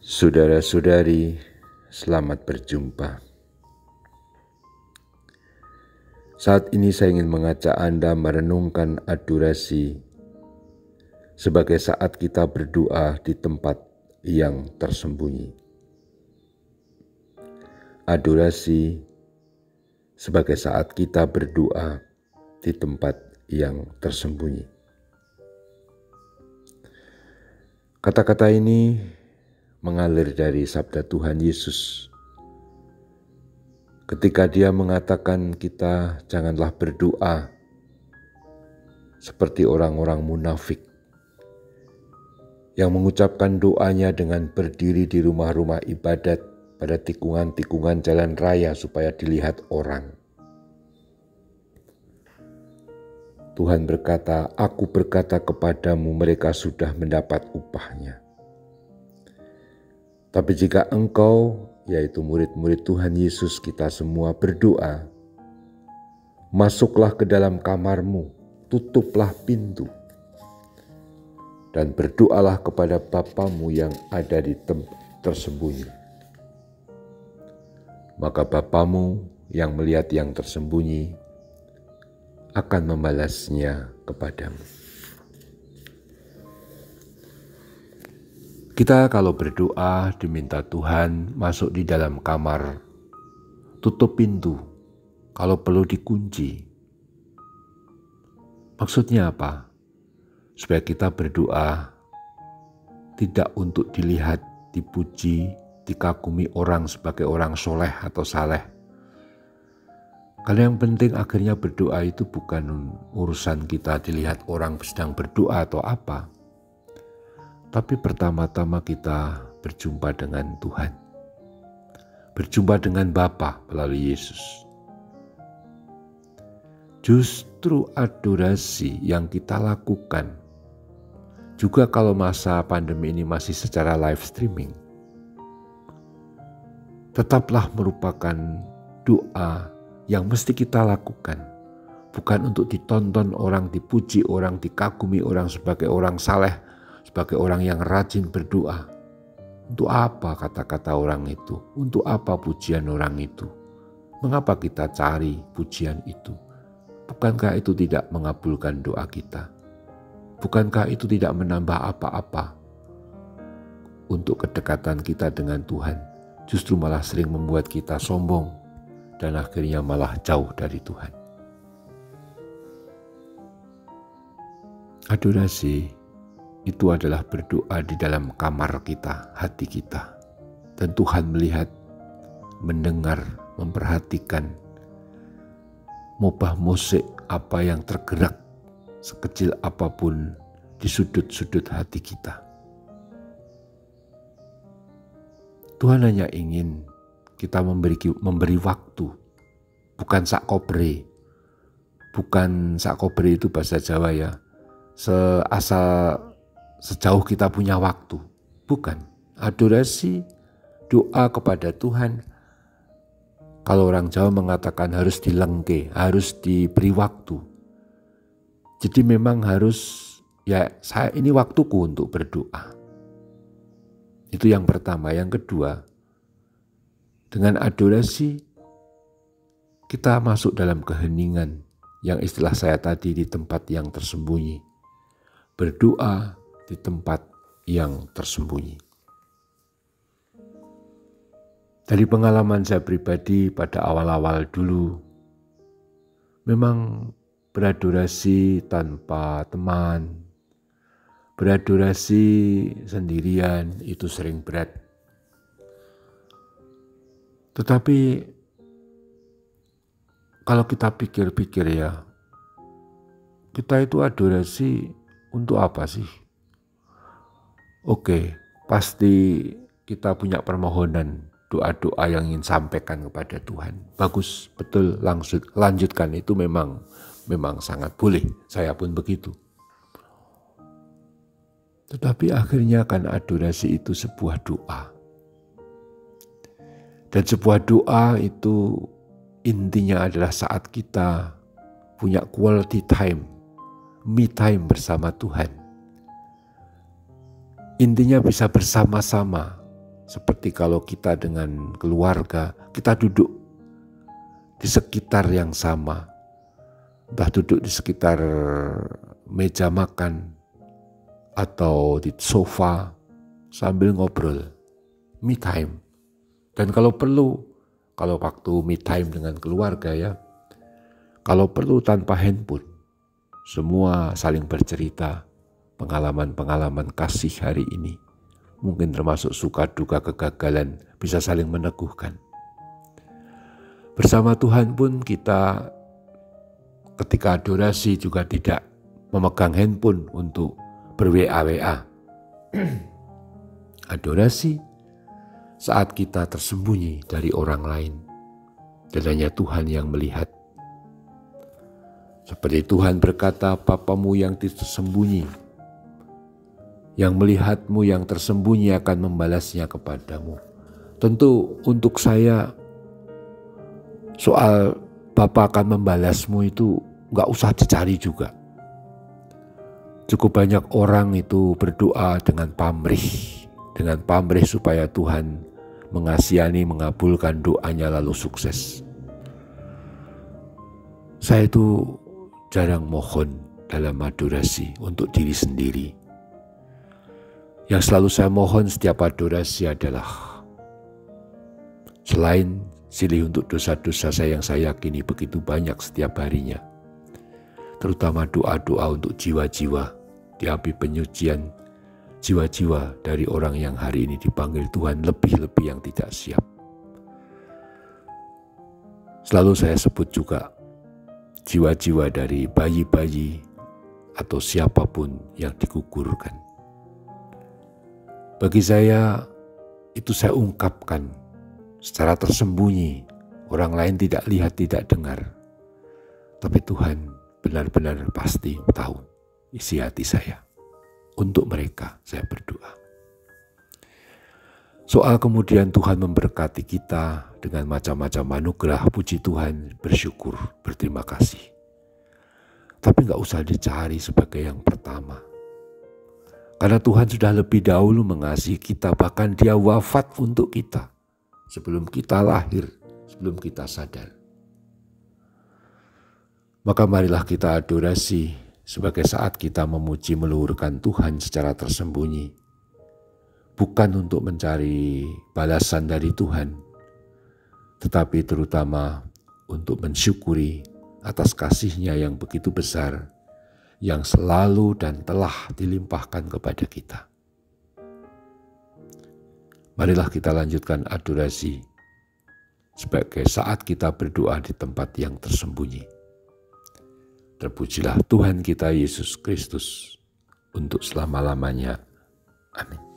Saudara-saudari, selamat berjumpa. Saat ini saya ingin mengajak Anda merenungkan adorasi sebagai saat kita berdoa di tempat yang tersembunyi. Adorasi sebagai saat kita berdoa di tempat yang tersembunyi. Kata-kata ini mengalir dari sabda Tuhan Yesus ketika dia mengatakan kita janganlah berdoa seperti orang-orang munafik yang mengucapkan doanya dengan berdiri di rumah-rumah ibadat pada tikungan-tikungan jalan raya supaya dilihat orang. Tuhan berkata, "Aku berkata kepadamu, mereka sudah mendapat upahnya. Tapi jika engkau, yaitu murid-murid Tuhan Yesus kita semua berdoa, masuklah ke dalam kamarmu, tutuplah pintu, dan berdoalah kepada Bapamu yang ada di tempat tersembunyi. Maka Bapamu yang melihat yang tersembunyi akan membalasnya kepadamu." Kita kalau berdoa diminta Tuhan masuk di dalam kamar, tutup pintu, kalau perlu dikunci. Maksudnya apa? Supaya kita berdoa tidak untuk dilihat, dipuji, dikagumi orang sebagai orang soleh atau saleh. Karena yang penting akhirnya berdoa itu bukan urusan kita dilihat orang sedang berdoa atau apa. Tapi pertama-tama kita berjumpa dengan Tuhan. Berjumpa dengan Bapa melalui Yesus. Justru adorasi yang kita lakukan, juga kalau masa pandemi ini masih secara live streaming, tetaplah merupakan doa yang mesti kita lakukan. Bukan untuk ditonton orang, dipuji orang, dikagumi orang sebagai orang saleh, sebagai orang yang rajin berdoa. Untuk apa kata-kata orang itu? Untuk apa pujian orang itu? Mengapa kita cari pujian itu? Bukankah itu tidak mengabulkan doa kita? Bukankah itu tidak menambah apa-apa untuk kedekatan kita dengan Tuhan? Justru malah sering membuat kita sombong dan akhirnya malah jauh dari Tuhan. Adorasi itu adalah berdoa di dalam kamar kita, hati kita. Dan Tuhan melihat, mendengar, memperhatikan mubah musik apa yang tergerak sekecil apapun di sudut-sudut hati kita. Tuhan hanya ingin kita memberi waktu, bukan sakobre. Bukan sakobre itu bahasa Jawa ya, sejauh kita punya waktu. Bukan. Adorasi, doa kepada Tuhan, kalau orang Jawa mengatakan harus dilengke, harus diberi waktu. Jadi memang harus, ini waktuku untuk berdoa. Itu yang pertama. Yang kedua, dengan adorasi kita masuk dalam keheningan, yang istilah saya tadi di tempat yang tersembunyi. Berdoa di tempat yang tersembunyi. Dari pengalaman saya pribadi pada awal-awal dulu, memang beradorasi tanpa teman, beradorasi sendirian itu sering berat. Tetapi kalau kita pikir-pikir ya, kita itu adorasi untuk apa sih? Oke, pasti kita punya permohonan, doa-doa yang ingin sampaikan kepada Tuhan. Bagus, betul, lanjutkan, itu memang sangat boleh. Saya pun begitu. Tetapi akhirnya kan adorasi itu sebuah doa. Dan sebuah doa itu intinya adalah saat kita punya quality time, me time bersama Tuhan. Intinya bisa bersama-sama seperti kalau kita dengan keluarga, kita duduk di sekitar yang sama, entah duduk di sekitar meja makan atau di sofa sambil ngobrol, me time. Dan kalau perlu, kalau waktu me time dengan keluarga ya, kalau perlu tanpa handphone, semua saling bercerita pengalaman-pengalaman kasih hari ini. Mungkin termasuk suka duka kegagalan, bisa saling meneguhkan. Bersama Tuhan pun kita ketika adorasi juga tidak memegang handphone untuk ber-WA. Adorasi saat kita tersembunyi dari orang lain dan hanya Tuhan yang melihat. Seperti Tuhan berkata, Bapamu yang tersembunyi, yang melihatmu yang tersembunyi akan membalasnya kepadamu. Tentu untuk saya soal Bapa akan membalasmu itu gak usah dicari juga. Cukup banyak orang itu berdoa dengan pamrih supaya Tuhan mengasihani, mengabulkan doanya lalu sukses. Saya itu jarang mohon dalam adorasi untuk diri sendiri. Yang selalu saya mohon setiap adorasi adalah selain silih untuk dosa-dosa saya yang saya yakini begitu banyak setiap harinya, terutama doa-doa untuk jiwa-jiwa di api penyucian, jiwa-jiwa dari orang yang hari ini dipanggil Tuhan lebih-lebih yang tidak siap. Selalu saya sebut juga jiwa-jiwa dari bayi-bayi atau siapapun yang digugurkan. Bagi saya, itu saya ungkapkan secara tersembunyi. Orang lain tidak lihat, tidak dengar. Tapi Tuhan benar-benar pasti tahu isi hati saya. Untuk mereka saya berdoa. Soal kemudian Tuhan memberkati kita dengan macam-macam anugerah, puji Tuhan, bersyukur, berterima kasih. Tapi gak usah dicari sebagai yang pertama. Karena Tuhan sudah lebih dahulu mengasihi kita, bahkan Dia wafat untuk kita sebelum kita lahir, sebelum kita sadar. Maka marilah kita adorasi sebagai saat kita memuji meluhurkan Tuhan secara tersembunyi. Bukan untuk mencari balasan dari Tuhan, tetapi terutama untuk mensyukuri atas kasih-Nya yang begitu besar, yang selalu dan telah dilimpahkan kepada kita. Marilah kita lanjutkan adorasi sebagai saat kita berdoa di tempat yang tersembunyi. Terpujilah Tuhan kita Yesus Kristus untuk selama-lamanya. Amin.